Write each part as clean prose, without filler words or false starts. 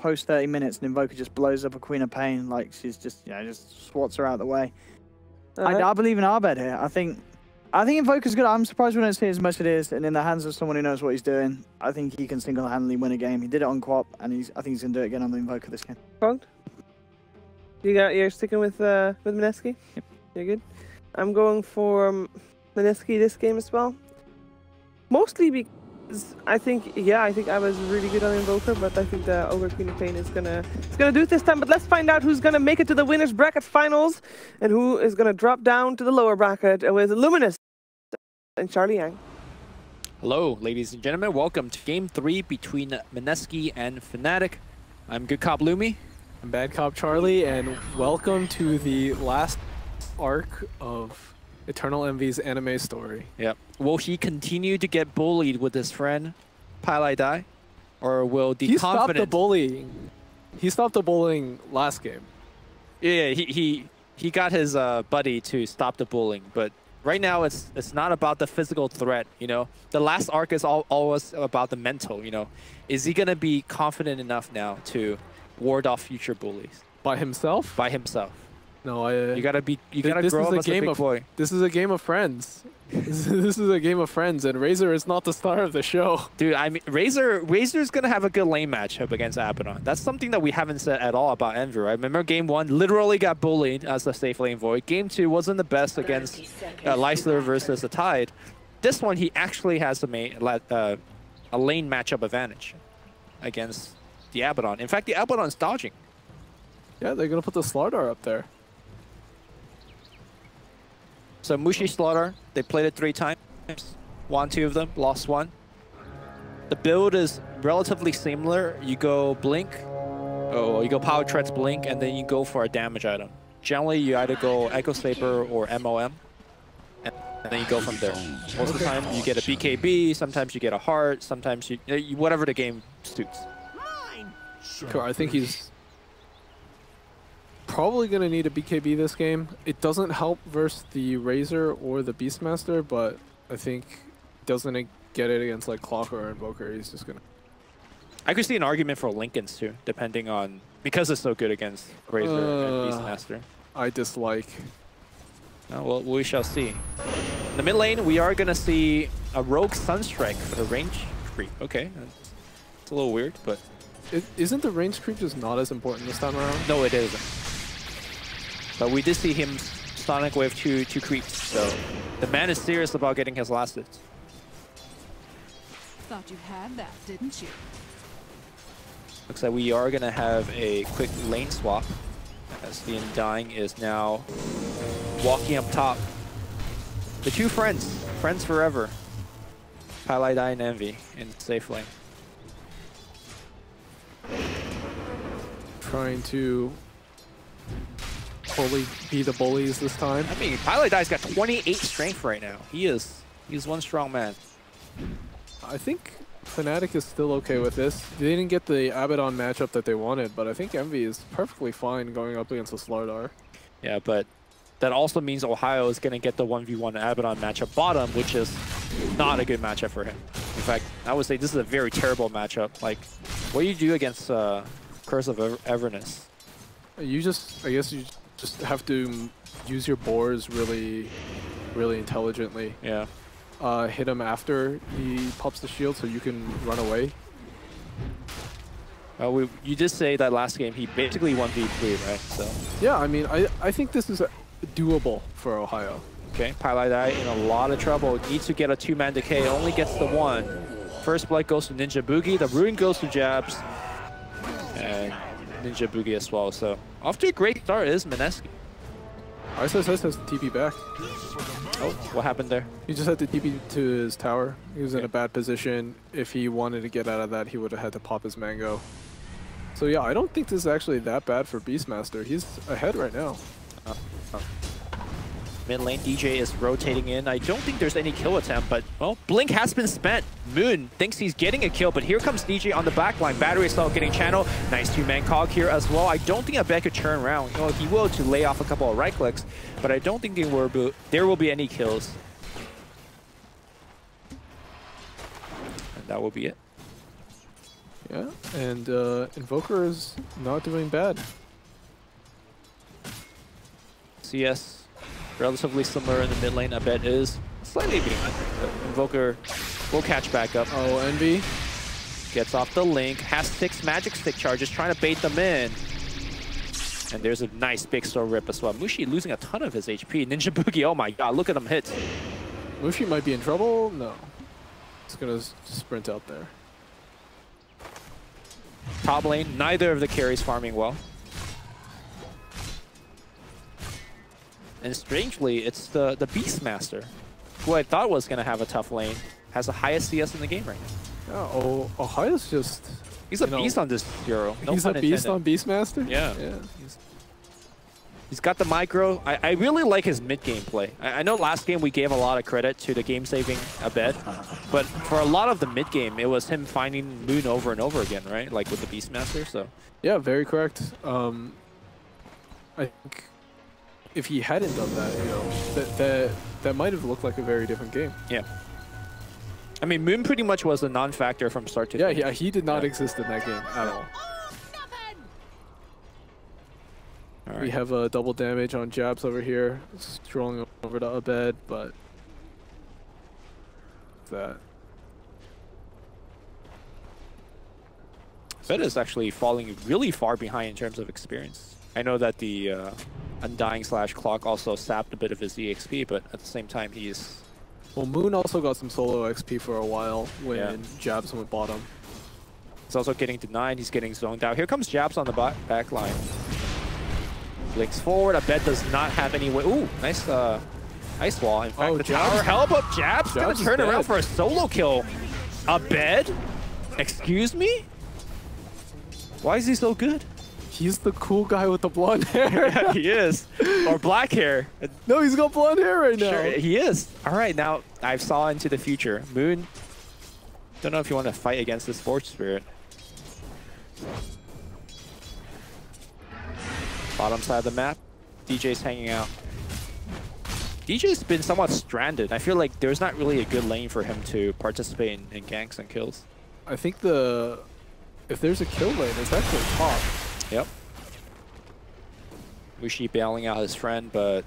post 30 minutes and Invoker just blows up a Queen of Pain, like she's just, just swats her out of the way. I believe in Abed here. I think Invoker's good. I'm surprised we don't see as much as it is, and in the hands of someone who knows what he's doing, I think he can single-handedly win a game. He did it on Quap, and I think he's gonna do it again on the Invoker this game. You're sticking with Mineski? Yep. You're good. I'm going for Mineski this game as well. Mostly because I think I was really good on Invoker, but I think the Ogre Queen of Pain is gonna do it this time. But let's find out who's gonna make it to the winners bracket finals and who is gonna drop down to the lower bracket with Luminous and Charlie Yang. Hello, ladies and gentlemen. Welcome to Game 3 between Mineski and Fnatic. I'm Good Cop Lumi. I'm Bad Cop Charlie, and welcome to the last arc of EternaLEnVy's anime story. Yep. Will he continue to get bullied with his friend pieliedie, or will the He stopped the bullying. He stopped the bullying last game. Yeah, he got his buddy to stop the bullying, but right now it's not about the physical threat. You know, the last arc is always about the mental. You know, is he gonna be confident enough now to ward off future bullies By himself? by himself? No, You gotta grow up as a big boy. This is a game of friends. This is a game of friends, and Razor is not the star of the show. Dude, I mean, Razor's gonna have a good lane matchup against Abed. That's something that we haven't said at all about EternaLEnVy, right? Remember game 1 literally got bullied as a safe lane void. Game 2 wasn't the best against Leisler versus the Tide. This one, he actually has a lane matchup advantage against the Abed. In fact, the Abed's dodging. Yeah, they're gonna put the Slardar up there. So Mushi Slaughter, they played it 3 times. Won 2 of them, lost 1. The build is relatively similar. You go Blink, you go Power Treads Blink, and then you go for a damage item. Generally, you either go Echo Saber or MOM, and then you go from there. Most of the time, you get a BKB, sometimes you get a heart, sometimes you whatever the game suits. Sure, I think he's probably going to need a BKB this game. It doesn't help versus the Razor or the Beastmaster, but I think doesn't get it against like Clocker or Invoker. He's just going to... I could see an argument for Linken's too, depending on... Because it's so good against Razor and Beastmaster. I dislike. Oh, well, we shall see. In the mid lane, we are going to see a Rogue Sunstrike for the range creep. Okay, it's a little weird, but... Isn't the range creep just not as important this time around? No, it isn't. But we did see him Sonic Wave 2 creeps, so the man is serious about getting his last hits. Thought you had that, didn't you? Looks like we are going to have a quick lane swap as the Undying is now walking up top. The 2 friends forever. pieliedie and EternaLEnVy in safe lane. Trying to fully be the bullies this time. I mean, pieliedie's got 28 strength right now. He's one strong man. I think Fnatic is still okay with this. They didn't get the Abed matchup that they wanted, but I think EternaLEnVy is perfectly fine going up against the Slardar. Yeah, but that also means Ohaiyo is going to get the 1v1 Abed matchup bottom, which is not a good matchup for him. In fact, I would say this is a very terrible matchup. Like, what do you do against Curse of Everness? I guess you just have to use your boars really intelligently. Yeah. Hit him after he pops the shield so you can run away. You did say that last game he basically 1v3, right? So yeah, I mean, I think this is doable for Ohaiyo. Okay, pieliedie in a lot of trouble. Needs to get a 2-man decay, only gets the 1. First blood goes to ninjaboogie, the rune goes to Jabz, and ninjaboogie as well. So off to a great start is Mineski. iceiceice has TP back. Oh, what happened there? He just had to TP to his tower. He was in a bad position. If he wanted to get out of that, he would have had to pop his mango. So yeah, I don't think this is actually that bad for Beastmaster. He's ahead right now. Mid lane, DJ is rotating in. I don't think there's any kill attempt, but, well, Blink has been spent. Moon thinks he's getting a kill, but here comes DJ on the back line. Battery Assault getting channel. Nice 2-man cog here as well. I don't think Abed could turn around. You know, he will to lay off a couple of right clicks, but I don't think there will be any kills. And that will be it. Yeah, and Invoker is not doing bad. CS, relatively similar in the mid lane. Abed is slightly behind. Invoker will catch back up. Oh, Envy. Gets off the link, has 6 magic stick charges, trying to bait them in. And there's a nice big slow rip as well. Mushi losing a ton of his HP. ninjaboogie, oh my god, look at him hit. Mushi might be in trouble. No. He's going to sprint out there. Top lane, neither of the carries farming well. And strangely, it's the Beastmaster, who I thought was going to have a tough lane, has the highest CS in the game right now. Oh, Ohio's just... He's a beast on this hero. No he's a pun beast intended. on Beastmaster? Yeah. Yeah. He's got the micro. I really like his mid-game play. I know last game we gave a lot of credit to the game-saving Abed, but for a lot of the mid-game, it was him finding Moon over and over again, right? Like with the Beastmaster, so... Yeah, very correct. I think if he hadn't done that, you know, that might have looked like a very different game. Yeah. I mean, Moon pretty much was a non-factor from start to finish. Yeah, he did not exist in that game at all. All right. We have a double damage on Jabz over here, strolling over to Abed, but that. Abed is actually falling really far behind in terms of experience. I know that the Undying/Clock also sapped a bit of his EXP, but at the same time, he's... Well, Moon also got some solo XP for a while when Jabz went bottom. He's also getting denied. He's getting zoned out. Here comes Jabz on the back line. Blinks forward. Abed does not have any way. Ooh, nice ice wall. In fact, the tower help up. Jabz gonna turn around for a solo kill. Abed? Excuse me? Why is he so good? He's the cool guy with the blonde hair. Yeah, he is. Or black hair. No, he's got blonde hair right now. Sure, he is. All right, now I've saw into the future. Moon, don't know if you want to fight against this Forge Spirit. Bottom side of the map, DJ's hanging out. DJ's been somewhat stranded. I feel like there's not really a good lane for him to participate in ganks and kills. I think if there's a kill lane, it's actually top. Yep. Mushi bailing out his friend, but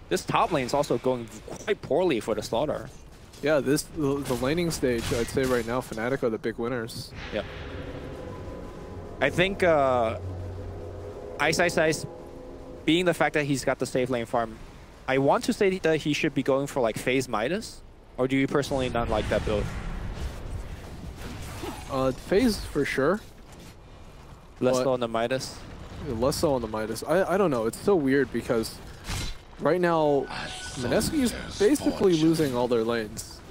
this top lane is also going quite poorly for the Slaughter. Yeah, the laning stage, I'd say right now, Fnatic are the big winners. Yep. I think iceiceice, being the fact that he's got the safe lane farm, I want to say that he should be going for like phase Midas, or do you personally not like that build? Phase for sure. Less so on the Midas? Less so on the Midas. I don't know. It's so weird because right now, Mineski is basically losing all their lanes.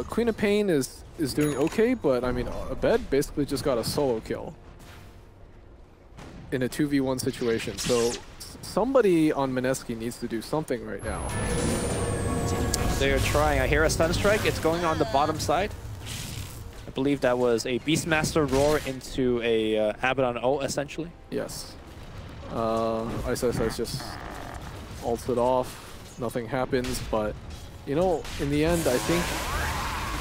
Queen of Pain is doing okay, but I mean, Abed basically just got a solo kill in a 2v1 situation. So somebody on Mineski needs to do something right now. They're trying. I hear a stun strike. It's going on the bottom side. I believe that was a Beastmaster roar into a Abed on ult, essentially. Yes. iceiceice just ults it off. Nothing happens, but you know, in the end, I think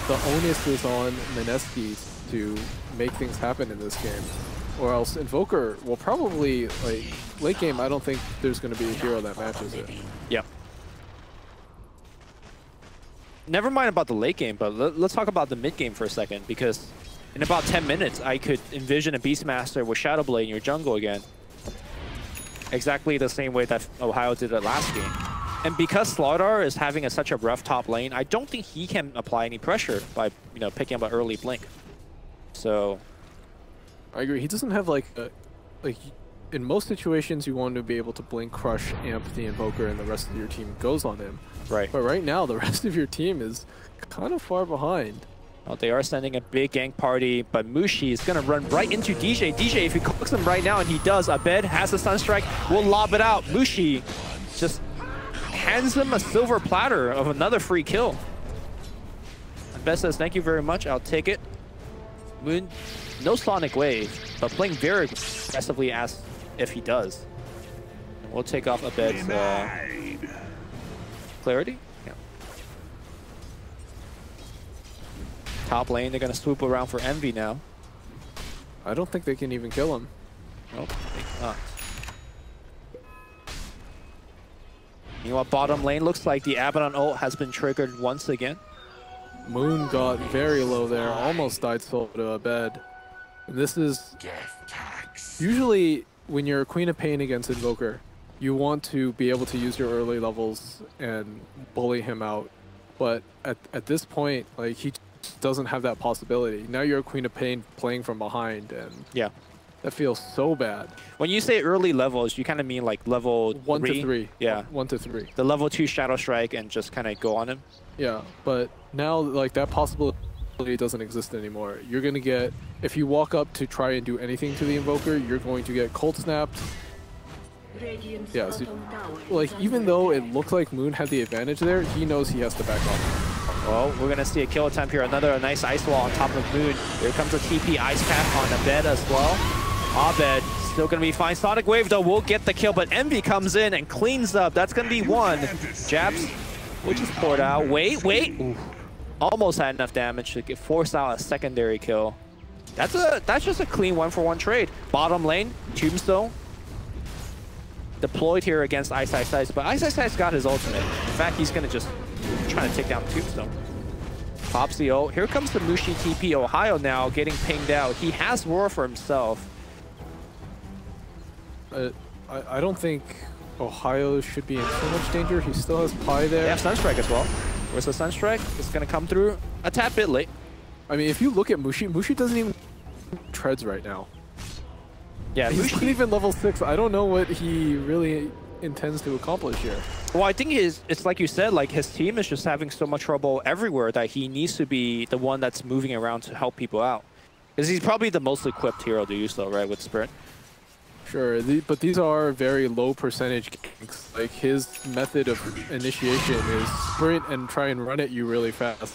the onus is on Mineski to make things happen in this game, or else Invoker will probably, like, late game, I don't think there's going to be a hero that matches it. Yep. Never mind about the late game, but let's talk about the mid game for a second, because in about 10 minutes, I could envision a Beastmaster with Shadowblade in your jungle again. Exactly the same way that Ohaiyo did it last game. And because Slaughter is having such a rough top lane, I don't think he can apply any pressure by, you know, picking up an early blink. So I agree. He doesn't have like in most situations you want to be able to blink, crush, amp the Invoker, and the rest of your team goes on him. Right. But right now the rest of your team is kind of far behind. Well, they are sending a big gank party, but Mushi is going to run right into DJ. DJ, if he cooks him right now, and he does, Abed has a stun strike, will lob it out. Mushi just hands him a silver platter of another free kill. Abed says, thank you very much, I'll take it. Moon, no Sonic Wave, but playing very aggressively as if he does. We'll take off Abed's clarity. Yeah. Top lane, they're going to swoop around for EternaLEnVy now. I don't think they can even kill him. Nope, I think not. You know what, bottom lane looks like the Abed on ult has been triggered once again. Moon got very low there, almost died solo to Abed. And this is usually when you're Queen of Pain against Invoker, you want to be able to use your early levels and bully him out. But at this point, like, he doesn't have that possibility. Now you're a Queen of Pain playing from behind, and yeah, that feels so bad. When you say early levels, you kind of mean like level 1 to 3. Yeah, 1 to 3. The level 2 Shadow Strike and just kind of go on him. Yeah, but now like that possibility doesn't exist anymore. You're gonna get, if you walk up to try and do anything to the Invoker, you're going to get cold snapped. Yeah, so, like, even though it looks like Moon had the advantage there, he knows he has to back off. Well, we're going to see a kill attempt here. Another nice ice wall on top of Moon. Here comes a TP ice pack on Abed as well. Abed still going to be fine. Sonic Wave, though, will get the kill, but EternaLEnVy comes in and cleans up. That's going to be one. Jabz, which is poured out. Wait. Ooh. Almost had enough damage to force out a secondary kill. That's just a clean 1-for-1 trade. Bottom lane, Tombstone. Deployed here against iceiceice, but iceiceice got his ultimate. In fact, he's going to just try to take down Tombstone. Pops the ult. Here comes the Mushi TP. Ohaiyo now getting pinged out. He has Roar for himself. I don't think Ohaiyo should be in too much danger. He still has Pi there. They have Sunstrike as well. Where's the Sunstrike? It's going to come through a tad bit late. I mean, if you look at Mushi, Mushi doesn't even treads right now. Yeah, he's Mushi, not even level 6. I don't know what he really intends to accomplish here. Well, I think it's like you said, like his team is just having so much trouble everywhere that he needs to be the one that's moving around to help people out. Because he's probably the most equipped hero to use though, right, with Sprint? Sure, but these are very low percentage ganks. Like, his method of initiation is sprint and try and run at you really fast.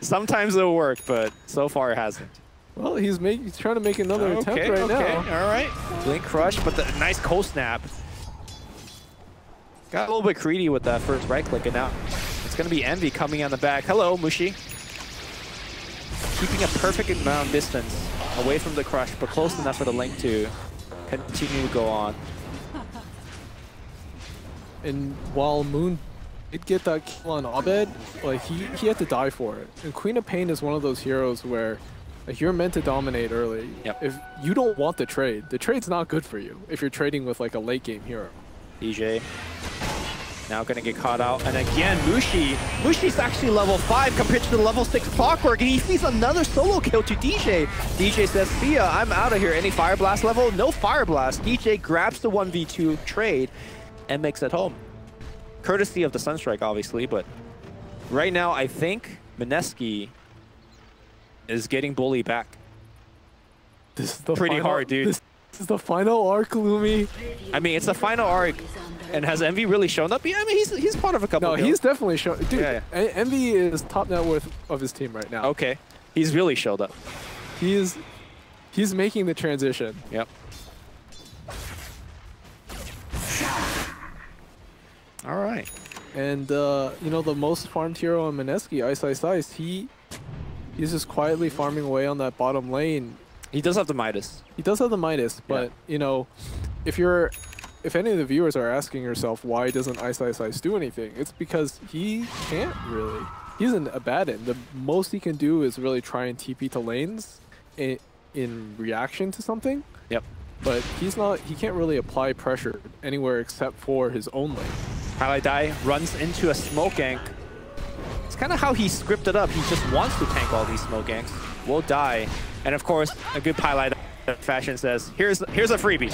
Sometimes it'll work, but so far it hasn't. Well, he's trying to make another attempt right now. All right. Blink Crush, but the nice cold snap. Got a little bit greedy with that first right click, and now it's going to be EternaLEnVy coming on the back. Hello, Mushi. Keeping a perfect amount of distance away from the Crush, but close enough for the Link to continue to go on. And while Moon did get that kill on Abed, like, he had to die for it. And Queen of Pain is one of those heroes where, like, you're meant to dominate early. Yep. If you don't want the trade's not good for you if you're trading with like a late game hero. DJ now gonna get caught out, and again Mushi's actually level 5 compared to the level 6 Clockwork, and he sees another solo kill to DJ. DJ says, see ya, I'm out of here. Any Fire Blast level? No Fire Blast. DJ grabs the 1v2 trade and makes it home. Courtesy of the Sunstrike, obviously, but right now I think Mineski is getting bully back. This is the pretty final, hard, dude. This is the final arc, Lumi. I mean, it's the final arc, and has EternaLEnVy really shown up? Yeah, I mean, he's part of a couple. No, kills. he's definitely shown. Dude, yeah. EternaLEnVy is top net worth of his team right now. Okay, he's really showed up. He's making the transition. Yep. All right. And you know, the most farmed hero on Mineski, iceiceice, he's just quietly farming away on that bottom lane. He does have the Midas. He does have the Midas, but you know, if any of the viewers are asking yourself why doesn't iceiceice do anything, it's because he can't really. He's an Abaddon. The most he can do is really try and TP to lanes in reaction to something. Yep. But he can't really apply pressure anywhere except for his own lane. pieliedie runs into a smoke gank. It's kind of how he scripted up. He just wants to tank all these smoke ganks. Will die. And of course, a good pieliedie fashion says, here's a freebie.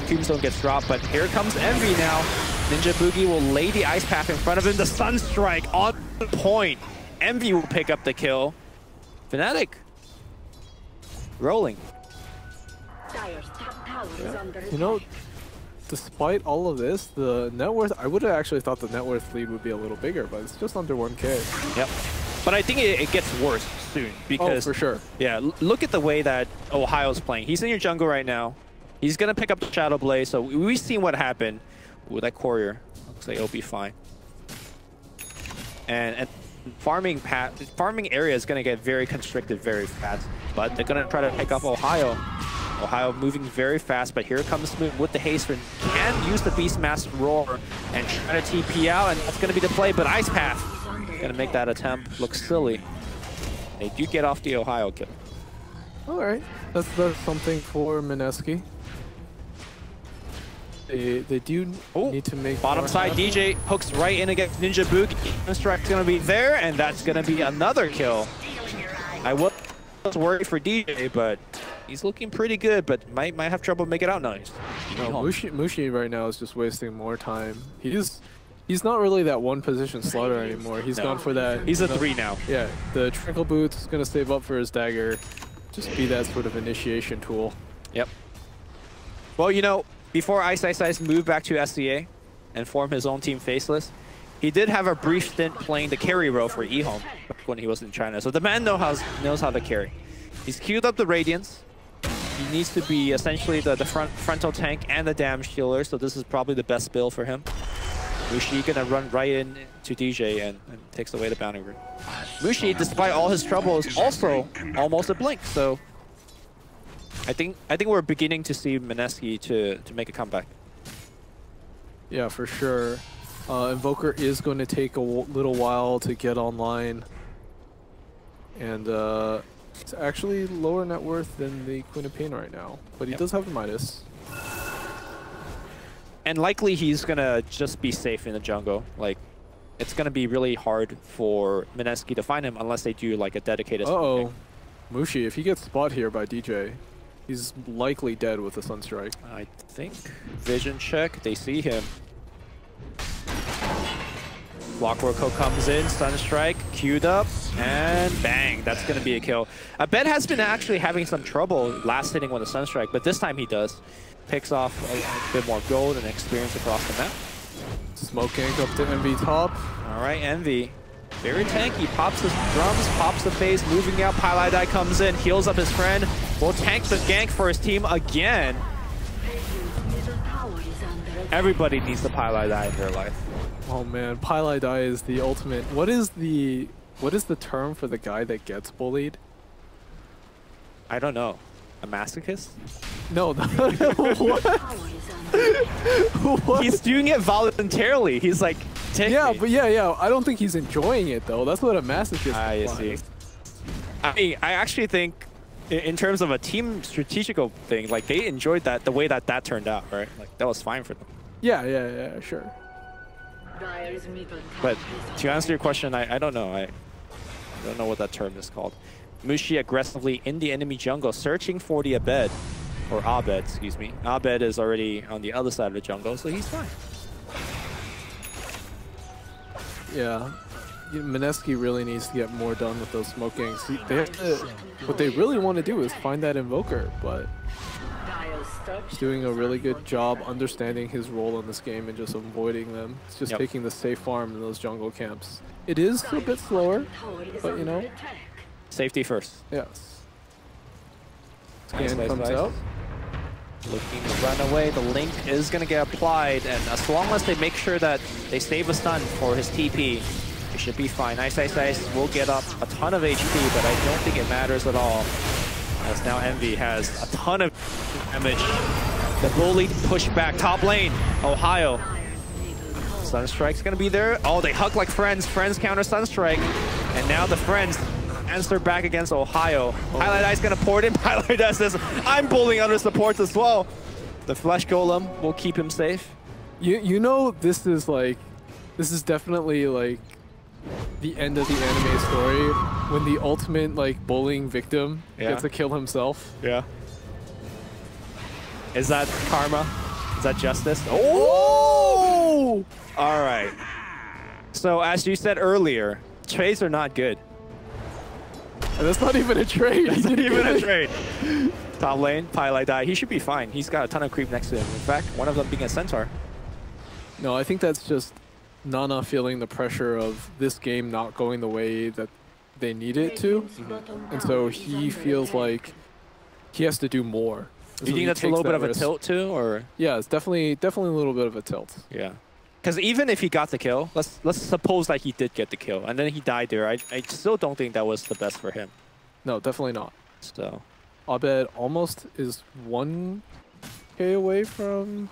Tombstone gets dropped, but here comes EternaLEnVy now. ninjaboogie will lay the ice path in front of him. The Sunstrike on point. EternaLEnVy will pick up the kill. Fnatic rolling. You know, despite all of this, the net worth, I would have actually thought the net worth lead would be a little bigger, but it's just under 1K. Yep. But I think it gets worse soon because... Oh, for sure. Yeah, look at the way that Ohaiyo's playing. He's in your jungle right now. He's going to pick up the Shadow Blade, so we've seen what happened with that courier. Looks like it'll be fine. And farming area is going to get very constricted very fast. But they're going to try to pick up Ohaiyo. Ohaiyo moving very fast, but here comes Smooth with the haste. Can use the Beastmaster Roar and try to TP out, and that's going to be the play. But Ice Path going to make that attempt look silly. They do get off the Ohaiyo kill. All right, that's something for Mineski. They do need to make bottom side. DJ hooks right in against ninjaboogie. Strike's going to be there, and that's going to be another kill. I was worried for DJ, but he's looking pretty good, but might have trouble making it out nice. No, Mushi right now is just wasting more time. He's not really that one position slaughter anymore. He's gone for that. He's a 3 now. Yeah, the Trinkle Boots is going to save up for his dagger. Just be that sort of initiation tool. Yep. Well, you know, before iceiceice moved back to SCA and formed his own team Faceless, he did have a brief stint playing the carry role for eHome when he was in China. So the man knows how to carry. He's queued up the Radiance. He needs to be essentially the frontal tank and the damage dealer, so this is probably the best build for him. Mushi gonna run right in to DJ and takes away the bounty route. Mushi, despite all his troubles, also almost a blink. So I think we're beginning to see Mineski to make a comeback. Yeah, for sure. Invoker is going to take a little while to get online, and it's actually lower net worth than the Queen of Pain right now, but he does have the Midas. And likely he's gonna just be safe in the jungle. Like, it's gonna be really hard for Mineski to find him unless they do like a dedicated. Mushi, if he gets spot here by DJ, he's likely dead with a Sunstrike. I think. Vision check. They see him. Clockwork Hook comes in, Sunstrike, queued up, and bang, that's going to be a kill. Abed has been actually having some trouble last hitting with a Sunstrike, but this time he does. Picks off a bit more gold and experience across the map. Smoke gank up to EnVy top. All right, EnVy. Very tanky, pops his drums, pops the phase, moving out, pieliedie comes in, heals up his friend, will tank the gank for his team again. Everybody needs the pieliedie in their life. Oh man, pieliedie is the ultimate. What is the term for the guy that gets bullied? I don't know. A masochist? No. What? What? He's doing it voluntarily. He's like, yeah, but yeah. I don't think he's enjoying it though. That's what a masochist is. I mean, I actually think, in terms of a team strategical thing, like they enjoyed that the way that turned out, right? Like that was fine for them. Yeah, sure. But to answer your question, I don't know. I don't know what that term is called. Mushi aggressively in the enemy jungle, searching for the Abed, or Abed, excuse me. Abed is already on the other side of the jungle, so he's fine. Yeah, Mineski really needs to get more done with those smoke ganks. What they really want to do is find that Invoker, but he's doing a really good job understanding his role in this game and just avoiding them. It's just taking the safe farm in those jungle camps. It is a bit slower, but you know. Safety first. Yes. Scan comes out. Looking to run away. The link is going to get applied, and as long as they make sure that they save a stun for his TP, it should be fine. iceiceice will get up a ton of HP, but I don't think it matters at all. As now EnVy has a ton of damage. The bully push back top lane. Ohaiyo. Sunstrike's going to be there. Oh, they hug like friends. Friends counter Sunstrike. And now the friends answer back against Ohaiyo. pieliedie's going to port in. pieliedie says, I'm pulling other supports as well. The Flesh Golem will keep him safe. You know, this is definitely like the end of the anime story when the ultimate like bullying victim gets to kill himself. Yeah. Is that karma? Is that justice? Oh! All right. So as you said earlier, trades are not good. And that's not even a trade. That's not even a trade. Top lane, pieliedie. He should be fine. He's got a ton of creep next to him. In fact, one of them being a centaur. No, I think that's just Nana feeling the pressure of this game not going the way that they need it to. And so he feels like he has to do more. Do you think that's a little bit of a tilt too, or? Yeah, it's definitely a little bit of a tilt. Yeah. Because even if he got the kill, let's suppose that he did get the kill, and then he died there. I still don't think that was the best for him. No, definitely not. So, Abed almost is 1k away from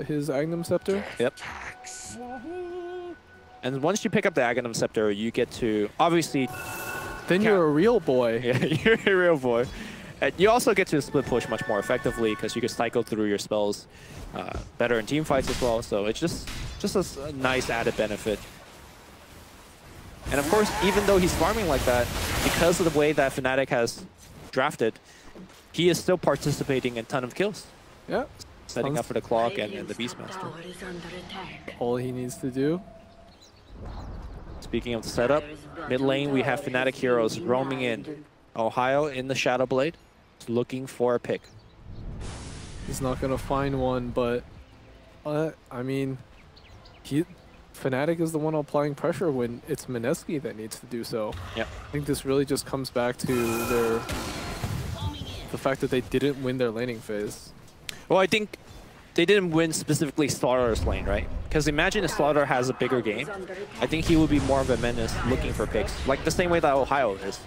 his Agnum Scepter. Yep. And once you pick up the Agnum Scepter, you get to obviously. Then you're a real boy. Yeah, you're a real boy. And you also get to split push much more effectively because you can cycle through your spells better in team fights as well. So it's just a nice added benefit. And of course, even though he's farming like that, because of the way that Fnatic has drafted, he is still participating in a ton of kills. Yeah. Setting up for the clock and the Beastmaster. All he needs to do. Speaking of the setup, mid lane we have Fnatic heroes roaming in. Ohaiyo in the Shadow Blade, looking for a pick. He's not gonna find one, but I mean, Fnatic is the one applying pressure when it's Mineski that needs to do so. Yep. I think this really just comes back to the fact that they didn't win their laning phase. Well, I think they didn't win specifically Slaughter's lane, right? Because imagine if Slaughter has a bigger game. I think he would be more of a menace looking for picks, like the same way that Ohaiyo is.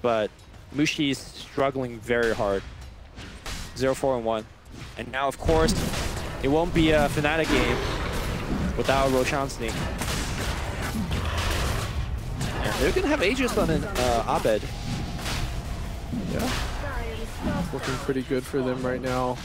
But Mushi is struggling very hard. 0-4-1. And now, of course, it won't be a Fnatic game without Roshan Sneak. And they're going to have Aegis on Abed. Yeah. It's looking pretty good for them right now.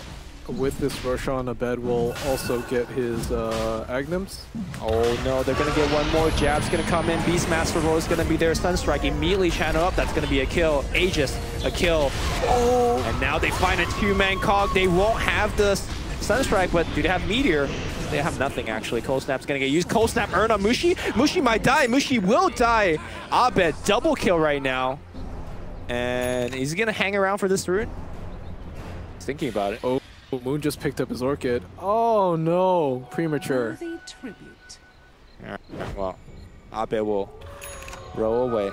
With this Roshan, Abed will also get his Agnums. Oh no, they're going to get one more. Jabz going to come in. Beastmaster roll is going to be there. Sunstrike immediately channel up. That's going to be a kill. Aegis, a kill. Oh! And now they find a two-man cog. They won't have the Sunstrike, but do they have Meteor? They have nothing, actually. Cold Snap's going to get used. Cold Snap earn on Mushi. Mushi might die. Mushi will die. Abed, double kill right now. And is he going to hang around for this rune? He's thinking about it. Oh. Moon just picked up his Orchid. Oh no, premature. Yeah, well, Abed will roll away.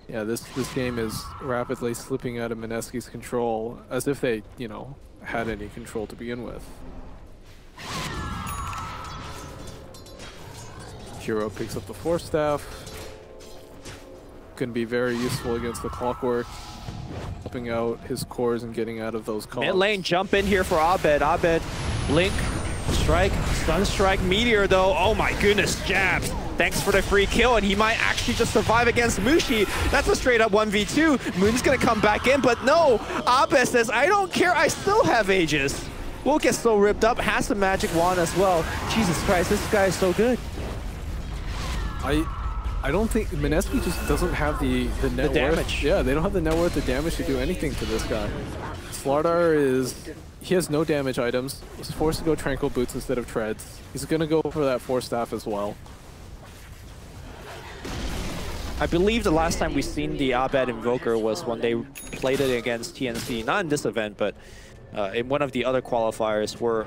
Yeah, this game is rapidly slipping out of Mineski's control, as if they, you know, had any control to begin with. Hero picks up the Force Staff. Can be very useful against the Clockwork. Helping out his cores and getting out of those calls. Mid lane, jump in here for Abed. Abed, Blink, Strike, Sunstrike, Meteor though. Oh my goodness, Jabz. Thanks for the free kill, and he might actually just survive against Mushi. That's a straight up 1v2. Moon's gonna come back in, but no. Abed says, I don't care, I still have Aegis. Will get so ripped up, has the magic wand as well. Jesus Christ, this guy is so good. I don't think Mineski just doesn't have the net damage. Worth. Yeah, they don't have the net worth, the damage to do anything to this guy. Slardar he has no damage items. He's forced to go Tranquil Boots instead of Treads. He's gonna go for that Force Staff as well. I believe the last time we seen the Abed Invoker was when they played it against TNC, not in this event, but in one of the other qualifiers where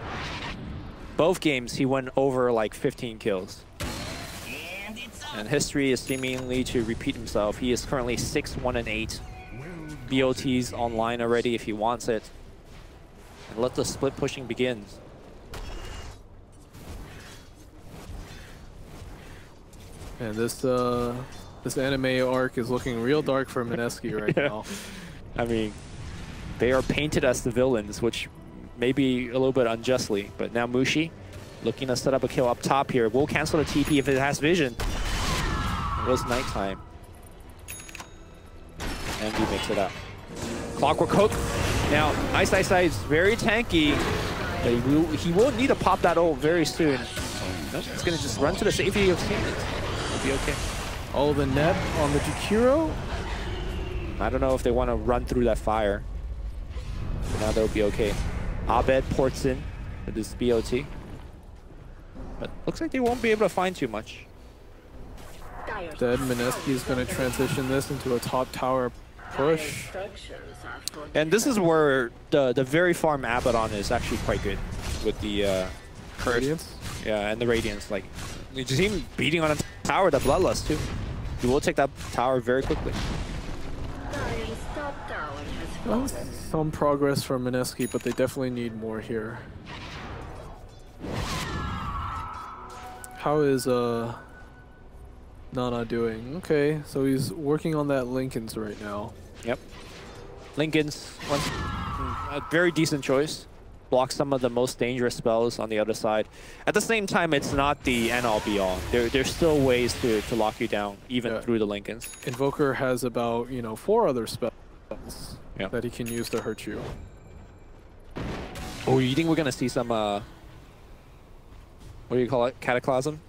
both games he went over like 15 kills. And history is seemingly to repeat himself. He is currently 6-1-8. BOT's online already if he wants it. And let the split pushing begin. And this anime arc is looking real dark for Mineski right now. I mean, they are painted as the villains, which may be a little bit unjustly. But now Mushi looking to set up a kill up top here. Will cancel the TP if it has vision. It was nighttime. And he makes it up. Clockwork Hook. Now, iceiceice is very tanky, but he will need to pop that ult very soon. Nope, it's going to just run to the safety of teammates. It'll be okay. Oh, the net on the Jakiro? I don't know if they want to run through that fire. But now they'll be okay. Abed ports in with his BOT. But looks like they won't be able to find too much. Dead Mineski is going to transition this into a top tower push. And this is where the very farm Abaddon is actually quite good with the Radiance? Yeah, and the Radiance. Like, you just even beating on a tower, the Bloodlust too. You will take that tower very quickly. Well, some progress from Mineski, but they definitely need more here. How is Nana doing? Okay, so he's working on that Linken's right now. Yep. Linken's a very decent choice. Blocks some of the most dangerous spells on the other side. At the same time, it's not the end-all be-all. There's still ways to lock you down, even through the Linken's. Invoker has about, 4 other spells that he can use to hurt you. Oh, you think we're gonna see some what do you call it? Cataclysm?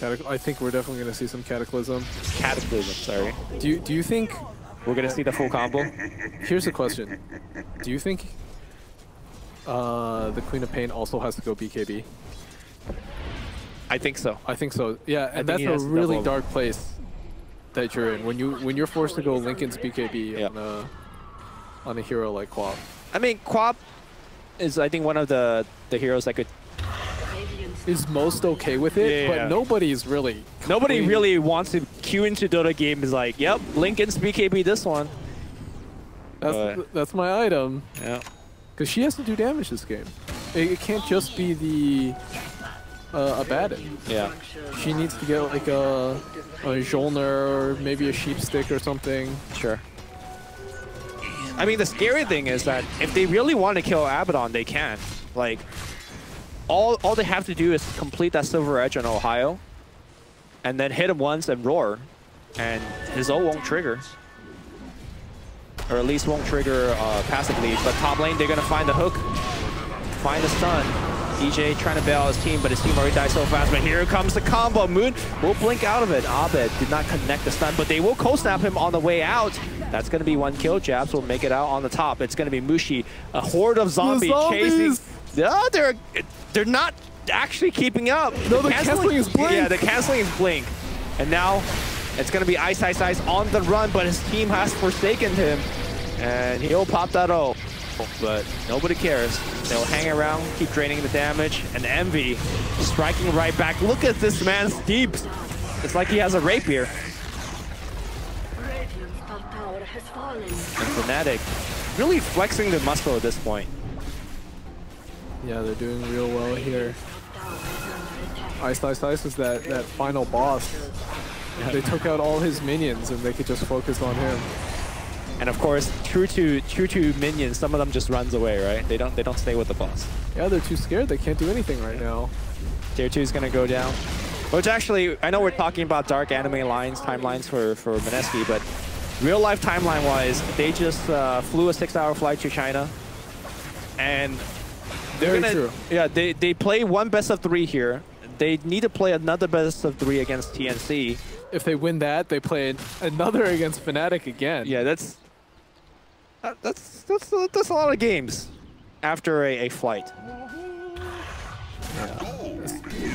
I think we're definitely gonna see some Cataclysm. Cataclysm, sorry. Do you think we're gonna see the full combo? Here's the question. Do you think the Queen of Pain also has to go BKB? I think so. I think so. Yeah, and that's a really dark place that you're in when you're forced to go Linken's BKB on a hero like Quap. I mean, Quap is, I think, one of the heroes that is most okay with it, but nobody's really. Nobody really wants to queue into Dota game. Is like, yep, Linken's BKB this one. That's my item. Yeah. Because she has to do damage this game. It can't just be the Abed. Yeah. She needs to get like a Jolner or maybe a Sheep Stick or something. Sure. I mean, the scary thing is that if they really want to kill Abaddon, they can. Like, all they have to do is complete that Silver Edge on Ohaiyo, and then hit him once and roar, and his ult won't trigger. Or at least won't trigger passively. But top lane, they're going to find the hook, find the stun. DJ trying to bail out his team, but his team already died so fast. But here comes the combo. Moon will blink out of it. Abed did not connect the stun, but they will cold snap him on the way out. That's going to be one kill. Jabz will make it out on the top. It's going to be Mushi, a horde of zombies chasing. Yeah, they're not actually keeping up. No, the canceling is blink. Yeah, the canceling is blink. And now it's going to be iceiceice on the run, but his team has forsaken him. And he'll pop that ult. But nobody cares. They'll hang around, keep draining the damage, and Envy striking right back. Look at this man's deeps. It's like he has a rapier. And Fnatic really flexing the muscle at this point. Yeah, they're doing real well here. iceiceice is that final boss. Yeah. They took out all his minions and they could just focus on him. And of course, true to minions, some of them just runs away, right? They don't stay with the boss. Yeah, they're too scared. They can't do anything right now. Tier 2 is gonna go down. Which actually, I know we're talking about dark anime timelines for Mineski, but real life timeline wise, they just flew a 6-hour flight to China, and they're true. Yeah, they play one best of 3 here. They need to play another best of 3 against TNC. If they win that, they play another against Fnatic again. Yeah, that's a lot of games after a flight.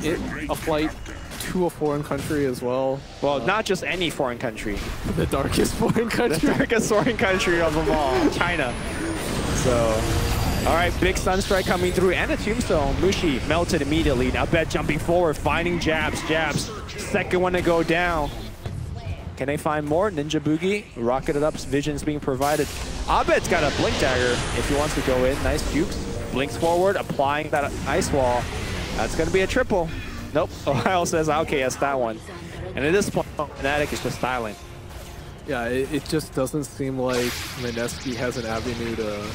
Yeah. A flight to a foreign country as well. Well, not just any foreign country. The darkest foreign country. The darkest foreign country of them all, China. So, all right, big Sunstrike coming through and a Tombstone. Mushi melted immediately. Now Abed jumping forward, finding Jabz. Jabz, second one to go down. Can they find more? ninjaboogie, rocketed up, visions being provided. Abed's got a blink dagger if he wants to go in. Nice jukes. Blinks forward, applying that ice wall. That's going to be a triple. Nope. Ohaiyo says, okay, that's that one. And at this point, Fnatic is just styling. Yeah, it just doesn't seem like Mineski has an avenue to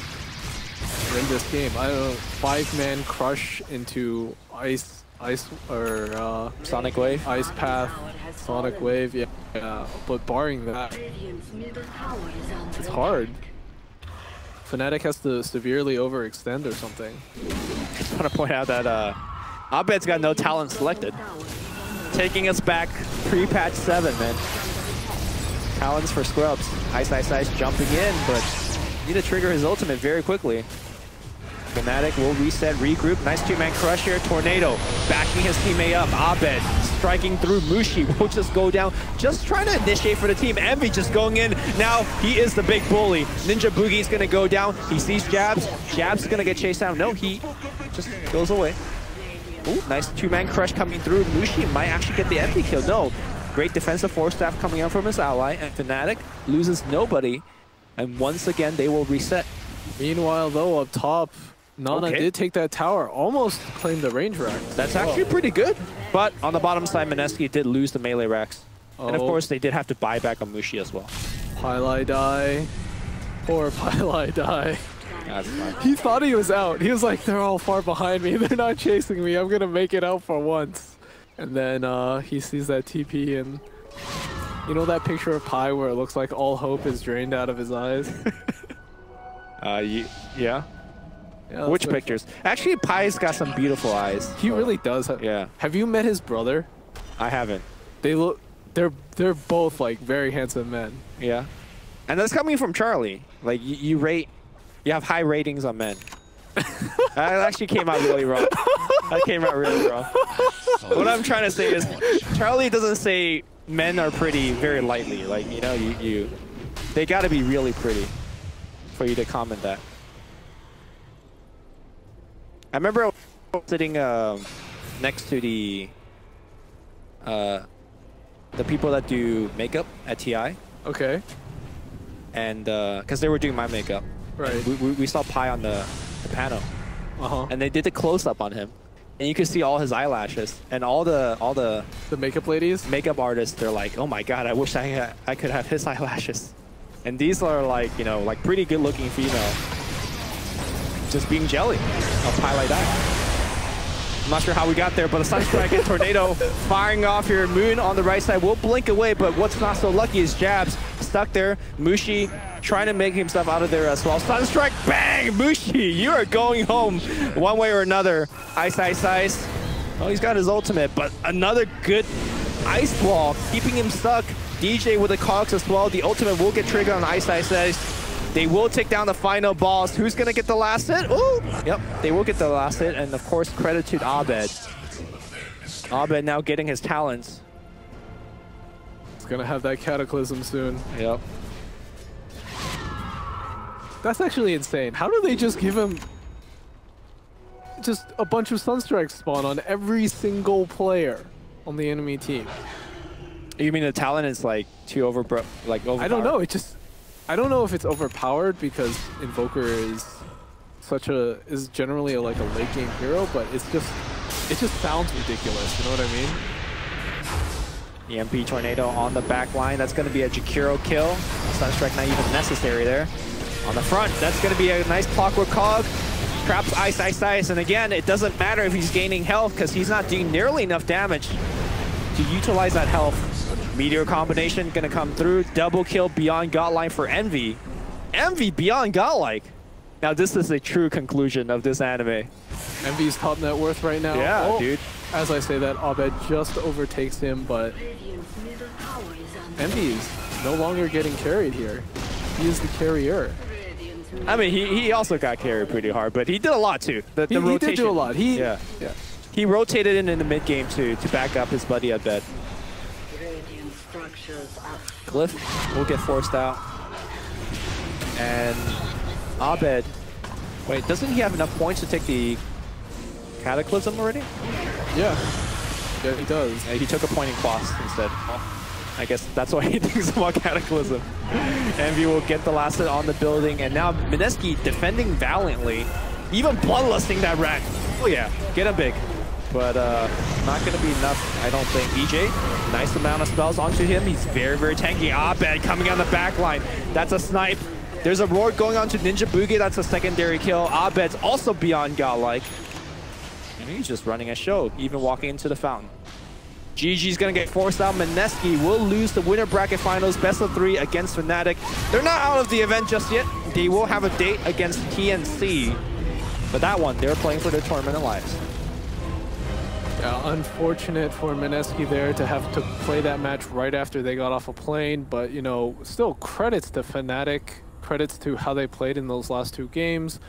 win this game. I don't know, 5-man crush into ice or Sonic Wave? Ice Path, Sonic Wave, yeah. But barring that, it's hard. Fnatic has to severely overextend or something. I just want to point out that Abed's got no talent selected. Taking us back pre-patch 7, man. Talents for scrubs. iceiceice jumping in, but need to trigger his ultimate very quickly. Fnatic will reset, regroup. Nice 2-man crush here. Tornado backing his teammate up. Abed striking through. Mushi will just go down. Just trying to initiate for the team. Envy just going in. Now he is the big bully. Ninjaboogie is going to go down. He sees Jabz. Jabz is going to get chased down. No, he just goes away. Ooh, nice 2-man crush coming through. Mushi might actually get the Envy kill. No. Great defensive force staff coming out from his ally. And Fnatic loses nobody. And once again, they will reset. Meanwhile, though, up top, Nana did take that tower, almost claimed the range rack. That's actually pretty good. But on the bottom side, Mineski did lose the melee racks. And of course, they did have to buy back on Mushi as well. Pieliedie. Poor Pieliedie. That's fine. He thought he was out. He was like, they're all far behind me. They're not chasing me. I'm going to make it out for once. And then he sees that TP and... You know that picture of Pi where it looks like all hope is drained out of his eyes? Yeah. Which pictures? Actually, Pi's got some beautiful eyes. He really does. Yeah. Have you met his brother? I haven't. They're both like very handsome men. Yeah. And that's coming from Charlie. Like you have high ratings on men. That actually came out really wrong. That came out really wrong. What I'm trying to say is Charlie doesn't say men are pretty very lightly. Like, you know, they got to be really pretty for you to comment that. I remember sitting next to the people that do makeup at TI. Okay. And because they were doing my makeup. Right. We saw Pi on the panel. And they did the close-up on him. And you could see all his eyelashes. And all the makeup ladies? Makeup artists, they're like, oh my god, I wish I could have his eyelashes. And these are like, you know, like pretty good-looking female. Just being jelly of Pieliedie. I'm not sure how we got there, but a Sunstrike and Tornado firing off here. Moon on the right side will blink away, but what's not so lucky is Jabz stuck there. Mushi trying to make himself out of there as well. Sunstrike, bang! Mushi, you are going home one way or another. Ice. Oh, he's got his ultimate, but another good ice wall, keeping him stuck. DJ with the cogs as well. The ultimate will get triggered on iceiceice. They will take down the final boss. Who's going to get the last hit? Ooh! Yep, they will get the last hit. And of course, credit to Abed. Abed now getting his talents. He's going to have that Cataclysm soon. Yep. That's actually insane. How do they just give him just a bunch of Sunstrikes spawn on every single player on the enemy team? You mean the talent is like too overpowered? I don't know. I don't know if it's overpowered because Invoker is generally like a late game hero, but it just sounds ridiculous. You know what I mean? EMP Tornado on the back line. That's going to be a Jakiro kill. Sunstrike not even necessary there. On the front, that's going to be a nice Clockwork Cog. Traps iceiceice, and again, it doesn't matter if he's gaining health because he's not doing nearly enough damage to utilize that health. Meteor combination gonna come through. Double kill beyond godlike for EternaLEnVy. EternaLEnVy beyond godlike. Now this is a true conclusion of this anime. EternaLEnVy's top net worth right now. Yeah, dude. As I say that, Abed just overtakes him, but EternaLEnVy is no longer getting carried here. He is the carrier. I mean, he also got carried pretty hard, but he did a lot too. The rotation. He did do a lot. He rotated in the mid game to back up his buddy Abed. Glyph will get forced out. And Abed, wait, doesn't he have enough points to take the Cataclysm already? Yeah, he does. Yeah, he took a point in Quas instead. Well, I guess that's why he thinks about Cataclysm. EternaLEnVy will get the last hit on the building, and now Mineski defending valiantly, even bloodlusting that rat. Oh yeah, get him big. But not going to be enough, I don't think. EJ, nice amount of spells onto him. He's very, very tanky. Abed coming on the back line. That's a snipe. There's a roar going on to ninjaboogie. That's a secondary kill. Abed's also beyond godlike. And he's just running a show, even walking into the fountain. GG's going to get forced out. Mineski will lose the winner bracket finals, best of 3 against Fnatic. They're not out of the event just yet. They will have a date against TNC. But that one, they're playing for their tournament of lives. Yeah, unfortunate for Mineski there to have to play that match right after they got off a plane, but you know, still credits to Fnatic, credits to how they played in those last 2 games.